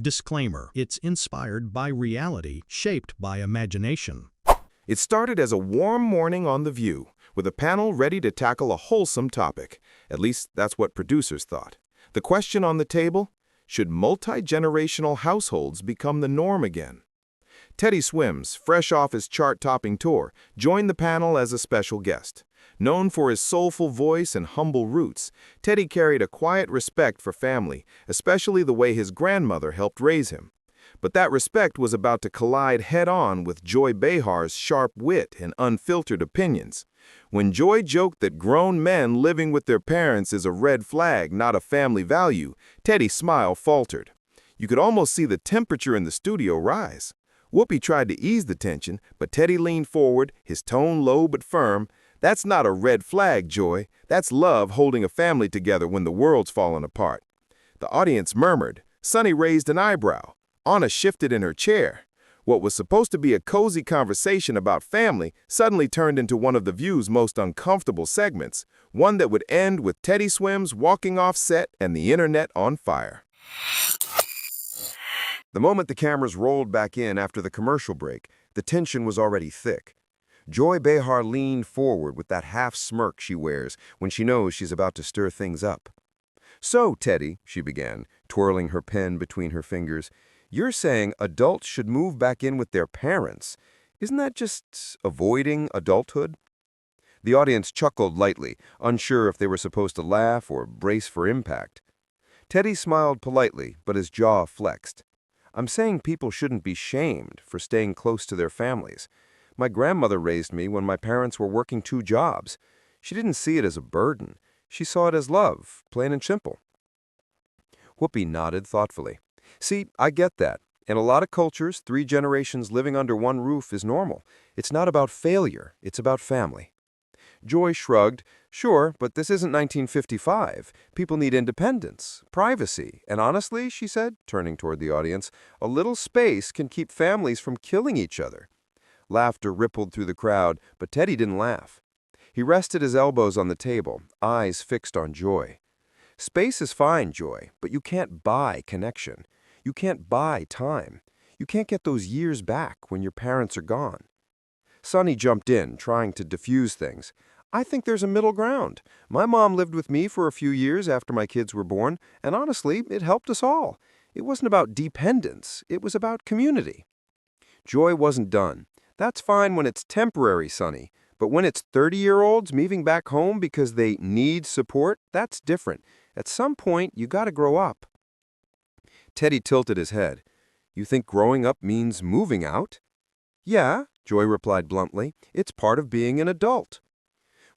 Disclaimer: it's inspired by reality, shaped by imagination. It started as a warm morning on The View, with a panel ready to tackle a wholesome topic. At least that's what producers thought. The question on the table: should multi-generational households become the norm again? Teddy Swims, fresh off his chart-topping tour, joined the panel as a special guest. Known for his soulful voice and humble roots, Teddy carried a quiet respect for family, especially the way his grandmother helped raise him. But that respect was about to collide head-on with Joy Behar's sharp wit and unfiltered opinions. When Joy joked that grown men living with their parents is a red flag, not a family value, Teddy's smile faltered. You could almost see the temperature in the studio rise. Whoopi tried to ease the tension, but Teddy leaned forward, his tone low but firm. "That's not a red flag, Joy. That's love holding a family together when the world's fallen apart." The audience murmured. Sunny raised an eyebrow. Anna shifted in her chair. What was supposed to be a cozy conversation about family suddenly turned into one of The View's most uncomfortable segments, one that would end with Teddy Swims walking off set and the internet on fire. The moment the cameras rolled back in after the commercial break, the tension was already thick. Joy Behar leaned forward with that half-smirk she wears when she knows she's about to stir things up. "So, Teddy," she began, twirling her pen between her fingers, "you're saying adults should move back in with their parents. Isn't that just avoiding adulthood?" The audience chuckled lightly, unsure if they were supposed to laugh or brace for impact. Teddy smiled politely, but his jaw flexed. "I'm saying people shouldn't be shamed for staying close to their families. My grandmother raised me when my parents were working 2 jobs. She didn't see it as a burden. She saw it as love, plain and simple." Whoopi nodded thoughtfully. "See, I get that. In a lot of cultures, 3 generations living under one roof is normal. It's not about failure, it's about family." Joy shrugged. "Sure, but this isn't 1955. People need independence, privacy, and honestly," she said, turning toward the audience, "a little space can keep families from killing each other." Laughter rippled through the crowd, but Teddy didn't laugh. He rested his elbows on the table, eyes fixed on Joy. "Space is fine, Joy, but you can't buy connection. You can't buy time. You can't get those years back when your parents are gone." Sunny jumped in, trying to diffuse things. "I think there's a middle ground. My mom lived with me for a few years after my kids were born, and honestly, it helped us all. It wasn't about dependence, it was about community." Joy wasn't done. "That's fine when it's temporary, Sunny, but when it's 30-year-olds moving back home because they need support, that's different. At some point, you gotta grow up." Teddy tilted his head. "You think growing up means moving out?" "Yeah," Joy replied bluntly. "It's part of being an adult."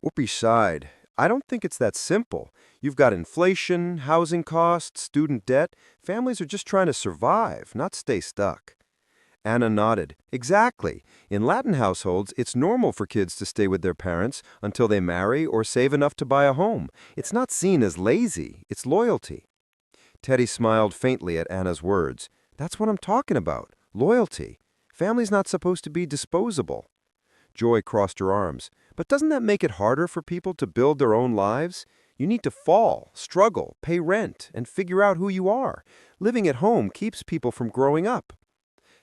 Whoopi sighed. "I don't think it's that simple. You've got inflation, housing costs, student debt. Families are just trying to survive, not stay stuck." Anna nodded. "Exactly. In Latin households, it's normal for kids to stay with their parents until they marry or save enough to buy a home. It's not seen as lazy, it's loyalty." Teddy smiled faintly at Anna's words. "That's what I'm talking about. Loyalty. Family's not supposed to be disposable." Joy crossed her arms. "But doesn't that make it harder for people to build their own lives? You need to fall, struggle, pay rent, and figure out who you are. Living at home keeps people from growing up."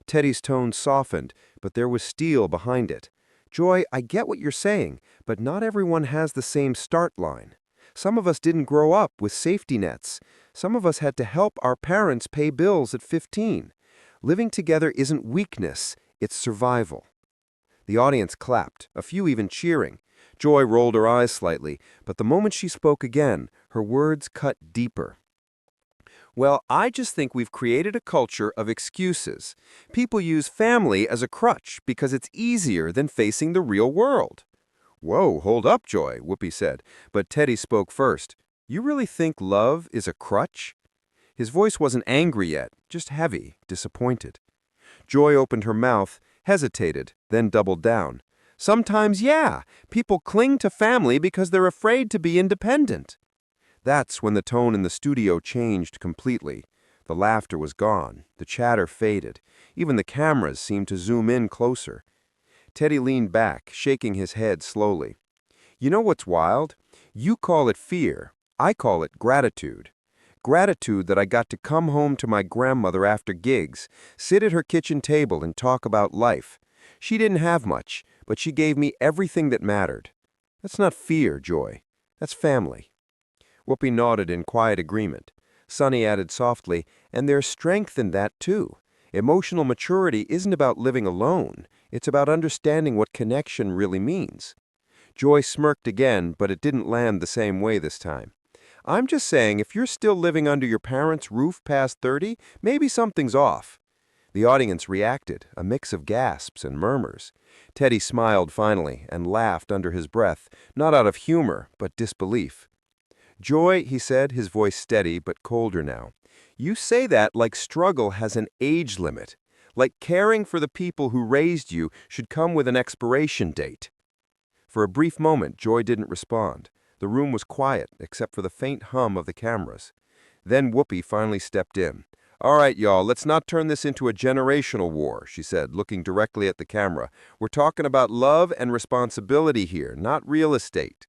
Teddy's tone softened, but there was steel behind it. "Joy, I get what you're saying, but not everyone has the same start line. Some of us didn't grow up with safety nets. Some of us had to help our parents pay bills at 15. Living together isn't weakness, it's survival." The audience clapped, a few even cheering. Joy rolled her eyes slightly, but the moment she spoke again, her words cut deeper. "Well, I just think we've created a culture of excuses. People use family as a crutch because it's easier than facing the real world." "Whoa, hold up, Joy," Whoopi said, but Teddy spoke first. "You really think love is a crutch?" His voice wasn't angry yet, just heavy, disappointed. Joy opened her mouth, hesitated, then doubled down. "Sometimes, yeah, people cling to family because they're afraid to be independent." That's when the tone in the studio changed completely. The laughter was gone, the chatter faded. Even the cameras seemed to zoom in closer. Teddy leaned back, shaking his head slowly. "You know what's wild? You call it fear. I call it gratitude. Gratitude that I got to come home to my grandmother after gigs, sit at her kitchen table and talk about life. She didn't have much, but she gave me everything that mattered. That's not fear, Joy. That's family." Whoopi nodded in quiet agreement. Sonny added softly, "And there's strength in that, too. Emotional maturity isn't about living alone. It's about understanding what connection really means." Joy smirked again, but it didn't land the same way this time. "I'm just saying, if you're still living under your parents' roof past 30, maybe something's off." The audience reacted, a mix of gasps and murmurs. Teddy smiled finally and laughed under his breath, not out of humor, but disbelief. "Joy," he said, his voice steady but colder now, "you say that like struggle has an age limit, like caring for the people who raised you should come with an expiration date." For a brief moment, Joy didn't respond. The room was quiet, except for the faint hum of the cameras. Then Whoopi finally stepped in. "All right, y'all, let's not turn this into a generational war," she said, looking directly at the camera. "We're talking about love and responsibility here, not real estate."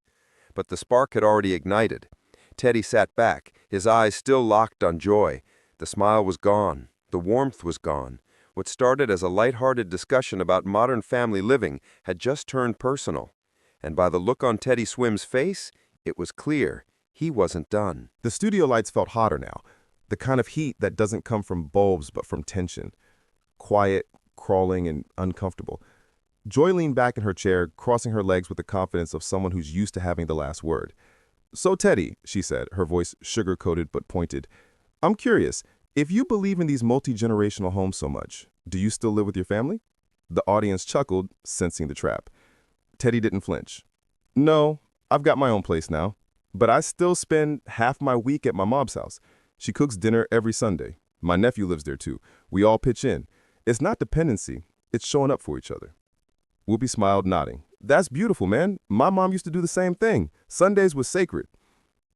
But the spark had already ignited. Teddy sat back, his eyes still locked on Joy. The smile was gone. The warmth was gone. What started as a light-hearted discussion about modern family living had just turned personal. And by the look on Teddy Swim's face, it was clear he wasn't done. The studio lights felt hotter now, the kind of heat that doesn't come from bulbs but from tension. Quiet, crawling, and uncomfortable. Joy leaned back in her chair, crossing her legs with the confidence of someone who's used to having the last word. "So, Teddy," she said, her voice sugar-coated but pointed, "I'm curious, if you believe in these multi-generational homes so much, do you still live with your family?" The audience chuckled, sensing the trap. Teddy didn't flinch. "No, I've got my own place now, but I still spend half my week at my mom's house. She cooks dinner every Sunday. My nephew lives there too. We all pitch in. It's not dependency, it's showing up for each other." Whoopi smiled, nodding. "That's beautiful, man. My mom used to do the same thing. Sundays was sacred."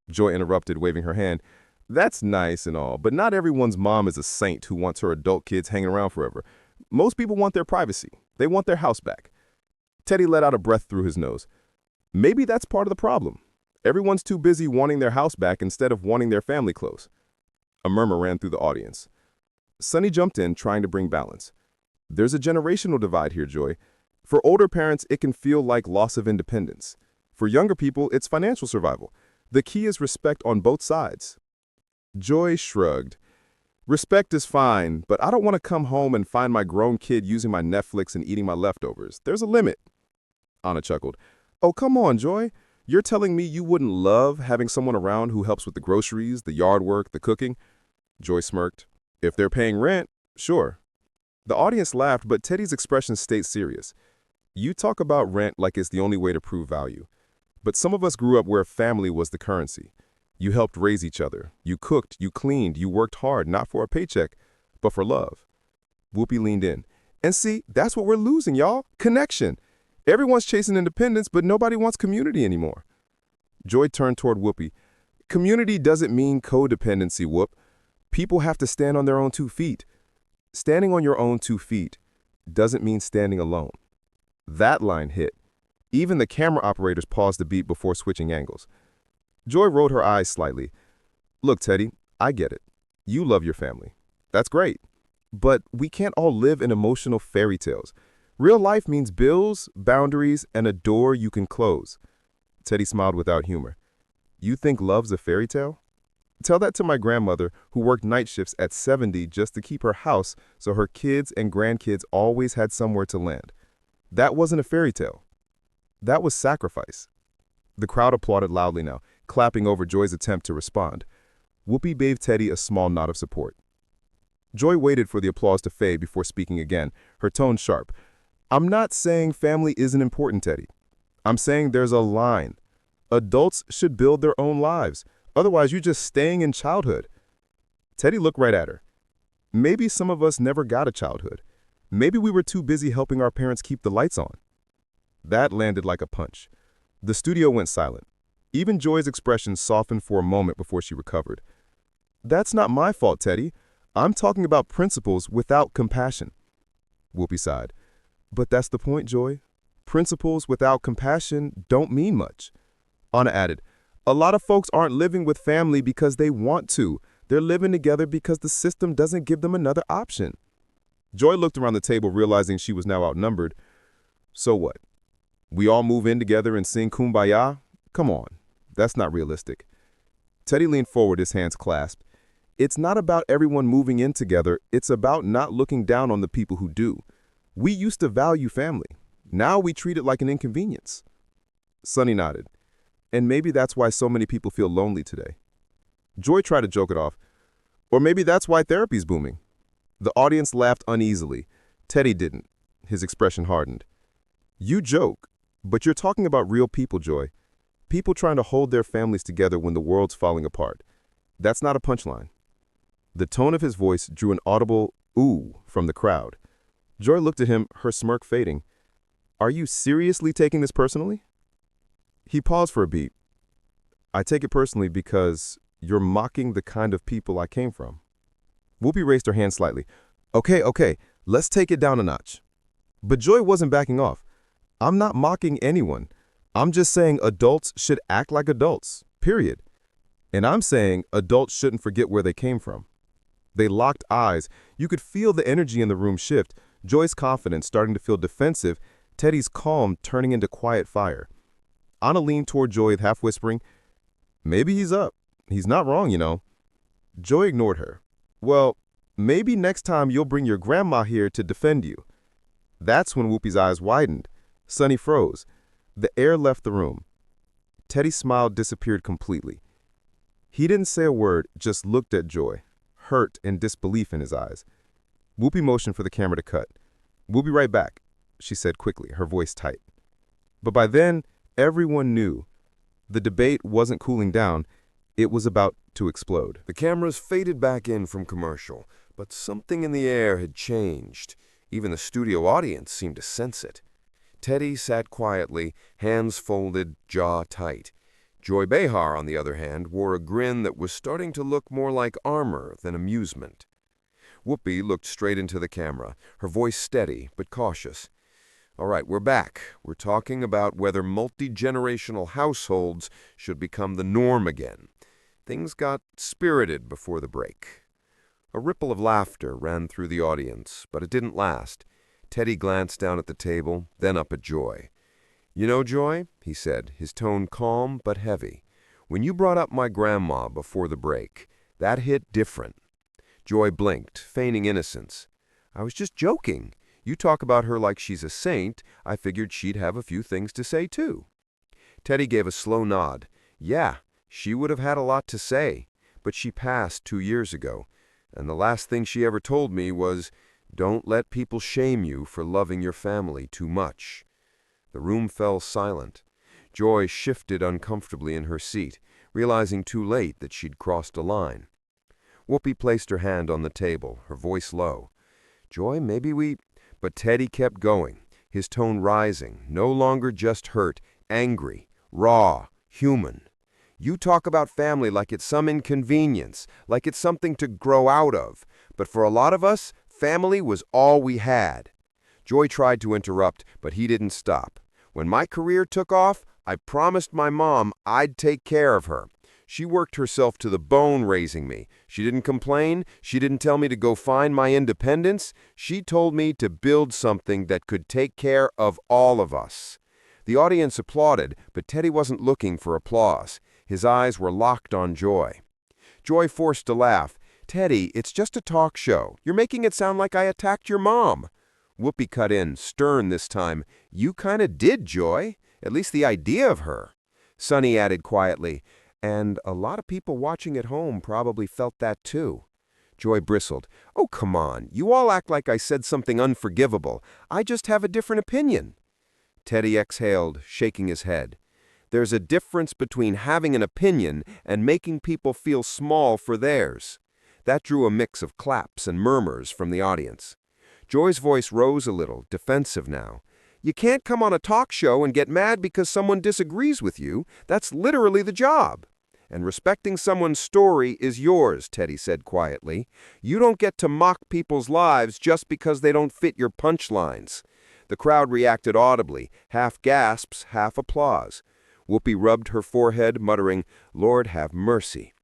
Joy interrupted, waving her hand. "That's nice and all, but not everyone's mom is a saint who wants her adult kids hanging around forever. Most people want their privacy. They want their house back." Teddy let out a breath through his nose. "Maybe that's part of the problem. Everyone's too busy wanting their house back instead of wanting their family close." A murmur ran through the audience. Sonny jumped in, trying to bring balance. "There's a generational divide here, Joy. For older parents, it can feel like loss of independence. For younger people, it's financial survival. The key is respect on both sides." Joy shrugged. "Respect is fine, but I don't want to come home and find my grown kid using my Netflix and eating my leftovers. There's a limit." Anna chuckled. "Oh, come on, Joy. You're telling me you wouldn't love having someone around who helps with the groceries, the yard work, the cooking?" Joy smirked. "If they're paying rent, sure." The audience laughed, but Teddy's expression stayed serious. "You talk about rent like it's the only way to prove value. But some of us grew up where family was the currency. You helped raise each other. You cooked, you cleaned, you worked hard, not for a paycheck, but for love." Whoopi leaned in. "And see, that's what we're losing, y'all. Connection. Everyone's chasing independence, but nobody wants community anymore." Joy turned toward Whoopi. "Community doesn't mean codependency, Whoop. People have to stand on their own 2 feet. Standing on your own 2 feet doesn't mean standing alone." That line hit. Even the camera operators paused a beat before switching angles. Joy rolled her eyes slightly. "Look, Teddy, I get it. You love your family. That's great. But we can't all live in emotional fairy tales. Real life means bills, boundaries, and a door you can close." Teddy smiled without humor. "You think love's a fairy tale? Tell that to my grandmother who worked night shifts at 70 just to keep her house so her kids and grandkids always had somewhere to land. That wasn't a fairy tale. That was sacrifice." The crowd applauded loudly now, clapping over Joy's attempt to respond. Whoopi gave Teddy a small nod of support. Joy waited for the applause to fade before speaking again, her tone sharp. "I'm not saying family isn't important, Teddy. I'm saying there's a line. Adults should build their own lives. Otherwise, you're just staying in childhood." Teddy looked right at her. "Maybe some of us never got a childhood. Maybe we were too busy helping our parents keep the lights on." That landed like a punch. The studio went silent. Even Joy's expression softened for a moment before she recovered. "That's not my fault, Teddy. I'm talking about principles without compassion." Whoopi sighed. "But that's the point, Joy. Principles without compassion don't mean much." Anna added, A lot of folks aren't living with family because they want to. They're living together because the system doesn't give them another option. Joy looked around the table, realizing she was now outnumbered. So what? We all move in together and sing Kumbaya? Come on, that's not realistic. Teddy leaned forward, his hands clasped. It's not about everyone moving in together. It's about not looking down on the people who do. We used to value family. Now we treat it like an inconvenience. Sonny nodded. And maybe that's why so many people feel lonely today. Joy tried to joke it off. Or maybe that's why therapy's booming. The audience laughed uneasily. Teddy didn't. His expression hardened. You joke, but you're talking about real people, Joy. People trying to hold their families together when the world's falling apart. That's not a punchline. The tone of his voice drew an audible ooh from the crowd. Joy looked at him, her smirk fading. Are you seriously taking this personally? He paused for a beat. I take it personally because you're mocking the kind of people I came from. Whoopi raised her hand slightly. Okay, let's take it down a notch. But Joy wasn't backing off. I'm not mocking anyone. I'm just saying adults should act like adults, period. And I'm saying adults shouldn't forget where they came from. They locked eyes. You could feel the energy in the room shift, Joy's confidence starting to feel defensive, Teddy's calm turning into quiet fire. Anna leaned toward Joy, half whispering, maybe he's up. He's not wrong, you know. Joy ignored her. Well, maybe next time you'll bring your grandma here to defend you. That's when Whoopi's eyes widened. Sonny froze. The air left the room. Teddy's smile disappeared completely. He didn't say a word, just looked at Joy, hurt and disbelief in his eyes. Whoopi motioned for the camera to cut. We'll be right back, she said quickly, her voice tight. But by then, everyone knew. The debate wasn't cooling down. It was about to explode. The cameras faded back in from commercial, but something in the air had changed. Even the studio audience seemed to sense it. Teddy sat quietly, hands folded, jaw tight. Joy Behar, on the other hand, wore a grin that was starting to look more like armor than amusement. Whoopi looked straight into the camera, her voice steady but cautious. All right, we're back. We're talking about whether multi-generational households should become the norm again. Things got spirited before the break. A ripple of laughter ran through the audience, but it didn't last. Teddy glanced down at the table, then up at Joy. You know, Joy, he said, his tone calm but heavy, when you brought up my grandma before the break, that hit different. Joy blinked, feigning innocence. I was just joking. You talk about her like she's a saint. I figured she'd have a few things to say, too. Teddy gave a slow nod. Yeah, she would have had a lot to say, but she passed 2 years ago, and the last thing she ever told me was, don't let people shame you for loving your family too much. The room fell silent. Joy shifted uncomfortably in her seat, realizing too late that she'd crossed a line. Whoopi placed her hand on the table, her voice low. Joy, maybe we... But Teddy kept going, his tone rising, no longer just hurt, angry, raw, human. You talk about family like it's some inconvenience, like it's something to grow out of. But for a lot of us, family was all we had. Joy tried to interrupt, but he didn't stop. When my career took off, I promised my mom I'd take care of her. She worked herself to the bone raising me. She didn't complain. She didn't tell me to go find my independence. She told me to build something that could take care of all of us. The audience applauded, but Teddy wasn't looking for applause. His eyes were locked on Joy. Joy forced a laugh. Teddy, it's just a talk show. You're making it sound like I attacked your mom. Whoopi cut in, stern this time. You kind of did, Joy. At least the idea of her. Sonny added quietly, and a lot of people watching at home probably felt that too. Joy bristled. Oh, come on. You all act like I said something unforgivable. I just have a different opinion. Teddy exhaled, shaking his head. There's a difference between having an opinion and making people feel small for theirs. That drew a mix of claps and murmurs from the audience. Joy's voice rose a little, defensive now. You can't come on a talk show and get mad because someone disagrees with you. That's literally the job. And respecting someone's story is yours, Teddy said quietly. You don't get to mock people's lives just because they don't fit your punchlines. The crowd reacted audibly, half gasps, half applause. Whoopi rubbed her forehead, muttering, "Lord have mercy."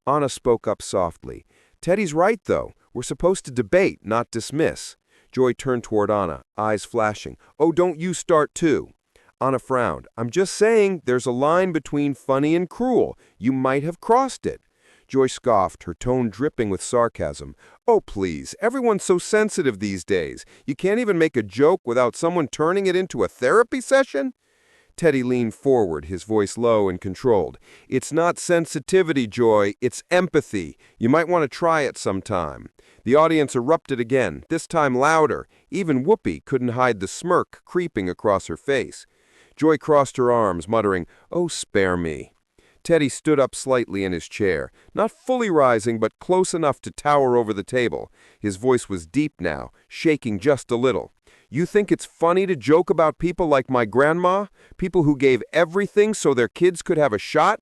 Anna spoke up softly. "Teddy's right, though. We're supposed to debate, not dismiss." Joy turned toward Anna, eyes flashing. "Oh, don't you start too." Anna frowned. "I'm just saying there's a line between funny and cruel. You might have crossed it." Joy scoffed, her tone dripping with sarcasm. "Oh, please, everyone's so sensitive these days. You can't even make a joke without someone turning it into a therapy session?" Teddy leaned forward, his voice low and controlled. "It's not sensitivity, Joy, it's empathy. You might want to try it sometime." The audience erupted again, this time louder. Even Whoopi couldn't hide the smirk creeping across her face. Joy crossed her arms, muttering, "Oh, spare me." Teddy stood up slightly in his chair, not fully rising but close enough to tower over the table. His voice was deep now, shaking just a little. "You think it's funny to joke about people like my grandma? People who gave everything so their kids could have a shot?"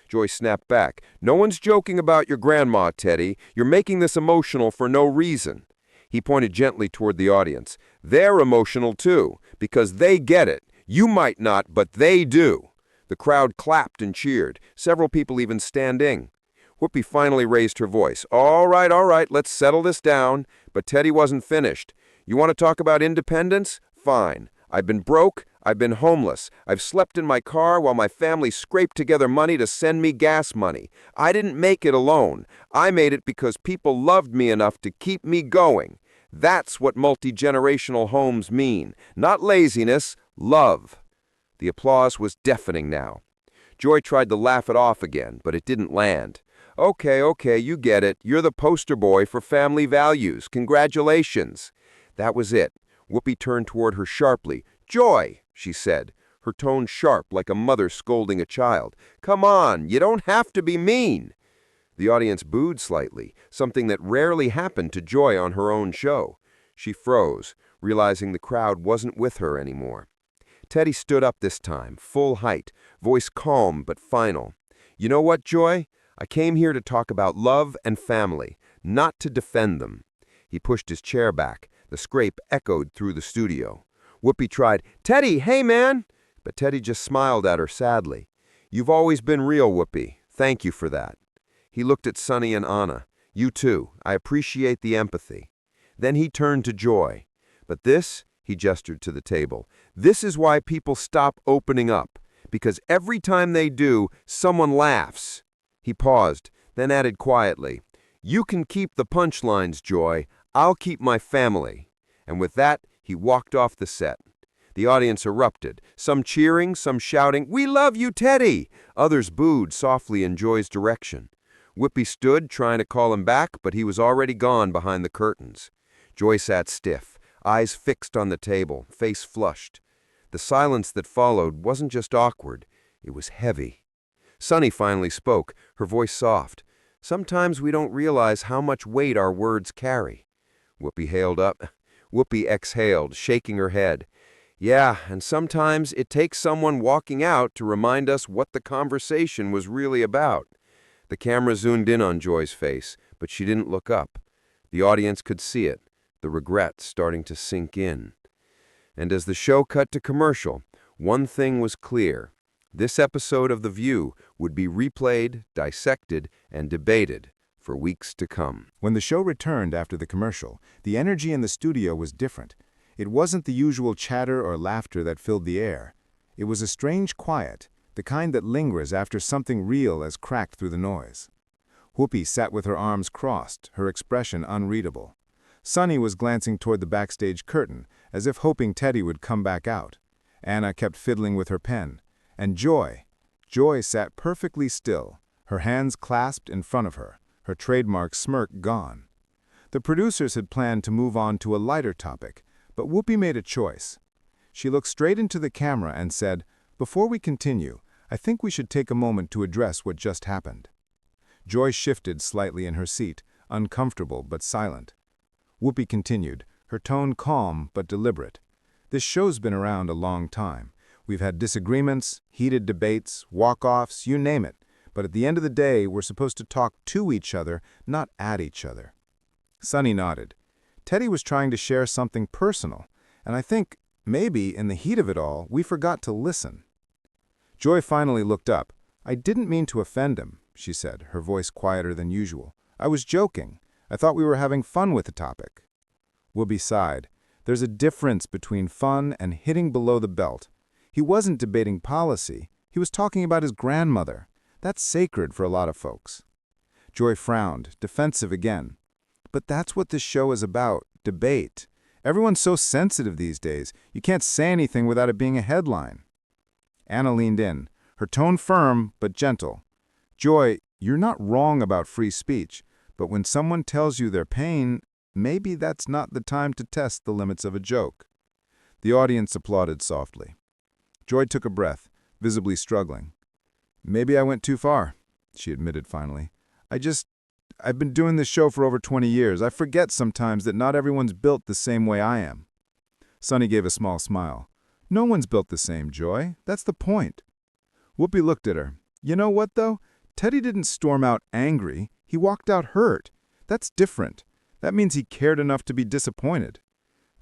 Joy snapped back. "No one's joking about your grandma, Teddy. You're making this emotional for no reason." He pointed gently toward the audience. "They're emotional too, because they get it. You might not, but they do." The crowd clapped and cheered, several people even standing. Whoopi finally raised her voice. All right, let's settle this down." But Teddy wasn't finished. "You want to talk about independence? Fine. I've been broke. I've been homeless. I've slept in my car while my family scraped together money to send me gas money. I didn't make it alone. I made it because people loved me enough to keep me going. That's what multi-generational homes mean. Not laziness, love." The applause was deafening now. Joy tried to laugh it off again, but it didn't land. Okay, you get it. You're the poster boy for family values. Congratulations." That was it. Whoopi turned toward her sharply. "Joy," she said, her tone sharp like a mother scolding a child. "Come on, you don't have to be mean." The audience booed slightly, something that rarely happened to Joy on her own show. She froze, realizing the crowd wasn't with her anymore. Teddy stood up this time, full height, voice calm but final. "You know what, Joy? I came here to talk about love and family, not to defend them." He pushed his chair back. The scrape echoed through the studio. Whoopi tried, "Teddy, hey man!" But Teddy just smiled at her sadly. "You've always been real, Whoopi. Thank you for that." He looked at Sunny and Anna. "You too. I appreciate the empathy." Then he turned to Joy. "But this," he gestured to the table, "this is why people stop opening up. Because every time they do, someone laughs." He paused, then added quietly, "You can keep the punchlines, Joy. I'll keep my family." And with that, he walked off the set. The audience erupted, some cheering, some shouting, "We love you, Teddy!" Others booed softly in Joy's direction. Whoopi stood, trying to call him back, but he was already gone behind the curtains. Joy sat stiff, eyes fixed on the table, face flushed. The silence that followed wasn't just awkward, it was heavy. Sunny finally spoke, her voice soft. "Sometimes we don't realize how much weight our words carry." Whoopi exhaled, shaking her head. "Yeah, and sometimes it takes someone walking out to remind us what the conversation was really about." The camera zoomed in on Joy's face, but she didn't look up. The audience could see it, the regret starting to sink in. And as the show cut to commercial, one thing was clear. This episode of The View would be replayed, dissected, and debated for weeks to come. When the show returned after the commercial, the energy in the studio was different. It wasn't the usual chatter or laughter that filled the air. It was a strange quiet, the kind that lingers after something real has cracked through the noise. Whoopi sat with her arms crossed, her expression unreadable. Sunny was glancing toward the backstage curtain, as if hoping Teddy would come back out. Anna kept fiddling with her pen. And Joy sat perfectly still, her hands clasped in front of her, her trademark smirk gone. The producers had planned to move on to a lighter topic, but Whoopi made a choice. She looked straight into the camera and said, "Before we continue, I think we should take a moment to address what just happened." Joy shifted slightly in her seat, uncomfortable but silent. Whoopi continued, her tone calm but deliberate. "This show's been around a long time. We've had disagreements, heated debates, walk-offs, you name it. But at the end of the day, we're supposed to talk to each other, not at each other." Sunny nodded. Teddy was trying to share something personal, and I think, maybe, in the heat of it all, we forgot to listen. Joy finally looked up. "I didn't mean to offend him," she said, her voice quieter than usual. "I was joking. I thought we were having fun with the topic." Whoopi sighed. There's a difference between fun and hitting below the belt. He wasn't debating policy. He was talking about his grandmother. That's sacred for a lot of folks. Joy frowned, defensive again. But that's what this show is about, debate. Everyone's so sensitive these days, you can't say anything without it being a headline. Anna leaned in, her tone firm but gentle. "Joy, you're not wrong about free speech, but when someone tells you their pain, maybe that's not the time to test the limits of a joke." The audience applauded softly. Joy took a breath, visibly struggling. "Maybe I went too far," she admitted finally. I've been doing this show for over 20 years. I forget sometimes that not everyone's built the same way I am." Sonny gave a small smile. "No one's built the same, Joy. That's the point." Whoopi looked at her. "You know what, though? Teddy didn't storm out angry. He walked out hurt. That's different. That means he cared enough to be disappointed."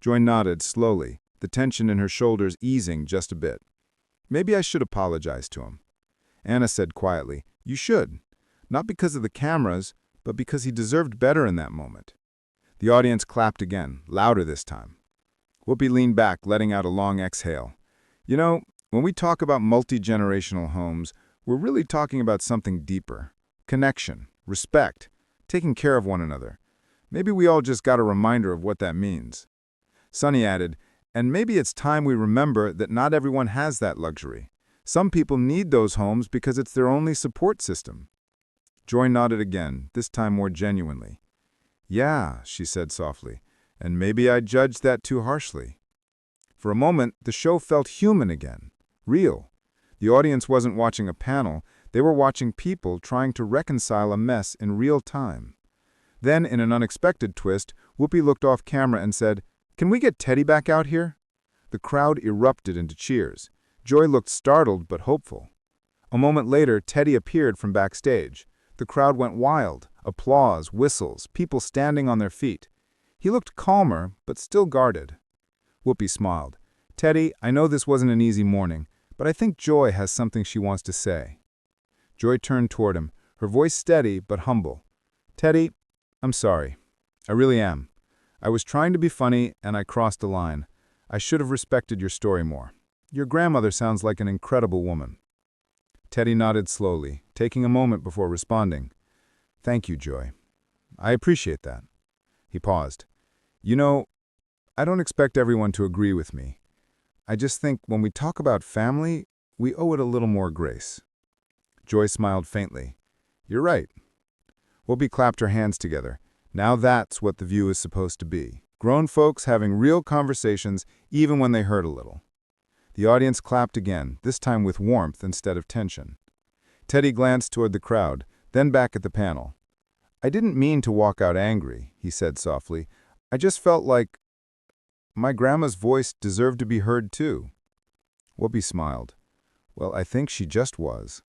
Joy nodded slowly, the tension in her shoulders easing just a bit. "Maybe I should apologize to him." Anna said quietly, "You should. Not because of the cameras, but because he deserved better in that moment." The audience clapped again, louder this time. Whoopi leaned back, letting out a long exhale. "You know, when we talk about multi-generational homes, we're really talking about something deeper. Connection, respect, taking care of one another. Maybe we all just got a reminder of what that means." Sonny added, "And maybe it's time we remember that not everyone has that luxury. Some people need those homes because it's their only support system." Joy nodded again, this time more genuinely. "Yeah," she said softly, "and maybe I judged that too harshly." For a moment, the show felt human again, real. The audience wasn't watching a panel, they were watching people trying to reconcile a mess in real time. Then, in an unexpected twist, Whoopi looked off camera and said, "Can we get Teddy back out here?" The crowd erupted into cheers. Joy looked startled but hopeful. A moment later, Teddy appeared from backstage. The crowd went wild, applause, whistles, people standing on their feet. He looked calmer, but still guarded. Whoopi smiled. "Teddy, I know this wasn't an easy morning, but I think Joy has something she wants to say." Joy turned toward him, her voice steady but humble. "Teddy, I'm sorry. I really am. I was trying to be funny, and I crossed a line. I should have respected your story more. Your grandmother sounds like an incredible woman." Teddy nodded slowly, taking a moment before responding. "Thank you, Joy. I appreciate that." He paused. "You know, I don't expect everyone to agree with me. I just think when we talk about family, we owe it a little more grace." Joy smiled faintly. "You're right." Whoopi clapped her hands together. Now that's what the view is supposed to be. Grown folks having real conversations even when they hurt a little. The audience clapped again, this time with warmth instead of tension. Teddy glanced toward the crowd, then back at the panel. "I didn't mean to walk out angry," he said softly. "I just felt like my grandma's voice deserved to be heard too." Whoopi smiled. "Well, I think she just was."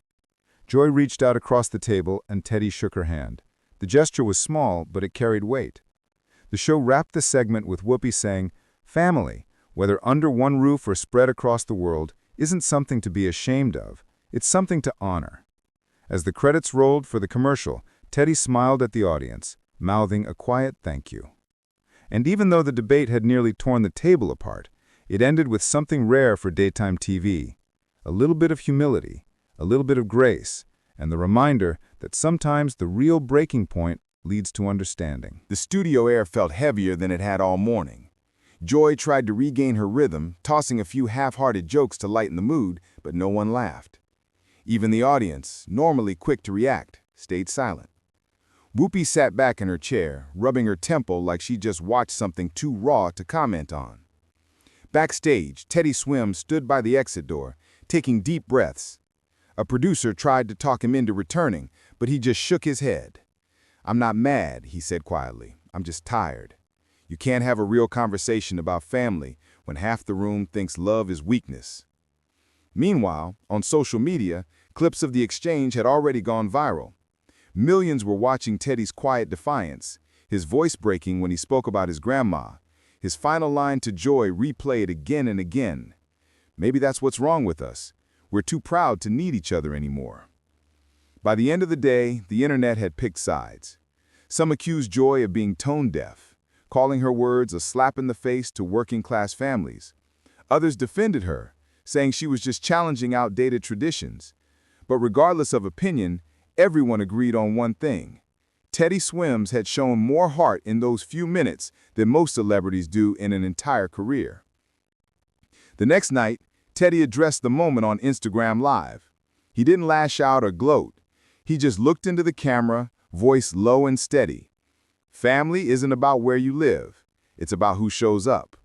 Joy reached out across the table and Teddy shook her hand. The gesture was small, but it carried weight. The show wrapped the segment with Whoopi saying, "Family, whether under one roof or spread across the world, isn't something to be ashamed of. It's something to honor." As the credits rolled for the commercial, Teddy smiled at the audience, mouthing a quiet thank you. And even though the debate had nearly torn the table apart, it ended with something rare for daytime TV. A little bit of humility, a little bit of grace, and the reminder that sometimes the real breaking point leads to understanding. The studio air felt heavier than it had all morning. Joy tried to regain her rhythm, tossing a few half-hearted jokes to lighten the mood, but no one laughed. Even the audience, normally quick to react, stayed silent. Whoopi sat back in her chair, rubbing her temple like she just watched something too raw to comment on. Backstage, Teddy Swim stood by the exit door, taking deep breaths. A producer tried to talk him into returning, but he just shook his head. "I'm not mad," he said quietly. "I'm just tired. You can't have a real conversation about family when half the room thinks love is weakness." Meanwhile, on social media, clips of the exchange had already gone viral. Millions were watching Teddy's quiet defiance, his voice breaking when he spoke about his grandma, his final line to Joy replayed again and again. Maybe that's what's wrong with us. We're too proud to need each other anymore. By the end of the day, the internet had picked sides. Some accused Joy of being tone-deaf, calling her words a slap in the face to working-class families. Others defended her, saying she was just challenging outdated traditions. But regardless of opinion, everyone agreed on one thing. Teddy Swims had shown more heart in those few minutes than most celebrities do in an entire career. The next night, Teddy addressed the moment on Instagram Live. He didn't lash out or gloat. He just looked into the camera, voice low and steady. Family isn't about where you live. It's about who shows up.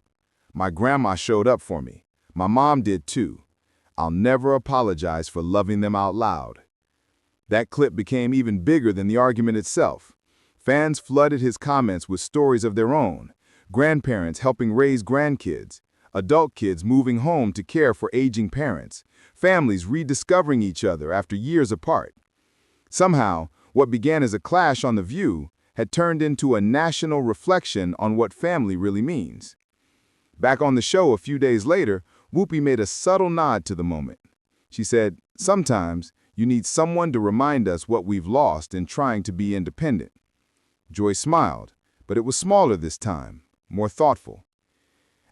My grandma showed up for me. My mom did too. I'll never apologize for loving them out loud. That clip became even bigger than the argument itself. Fans flooded his comments with stories of their own, grandparents helping raise grandkids, adult kids moving home to care for aging parents, families rediscovering each other after years apart. Somehow, what began as a clash on The View had turned into a national reflection on what family really means. Back on the show a few days later, Whoopi made a subtle nod to the moment. She said, "Sometimes you need someone to remind us what we've lost in trying to be independent." Joy smiled, but it was smaller this time, more thoughtful.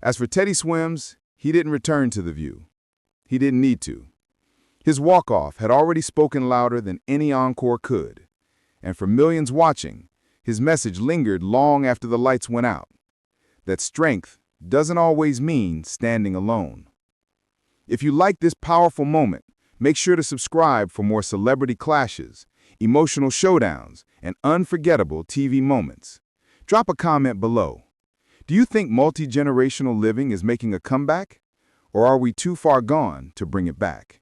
As for Teddy Swims, he didn't return to The View. He didn't need to. His walk-off had already spoken louder than any encore could. And for millions watching, his message lingered long after the lights went out. That strength doesn't always mean standing alone. If you like this powerful moment, make sure to subscribe for more celebrity clashes, emotional showdowns, and unforgettable TV moments. Drop a comment below. Do you think multi-generational living is making a comeback? Or are we too far gone to bring it back?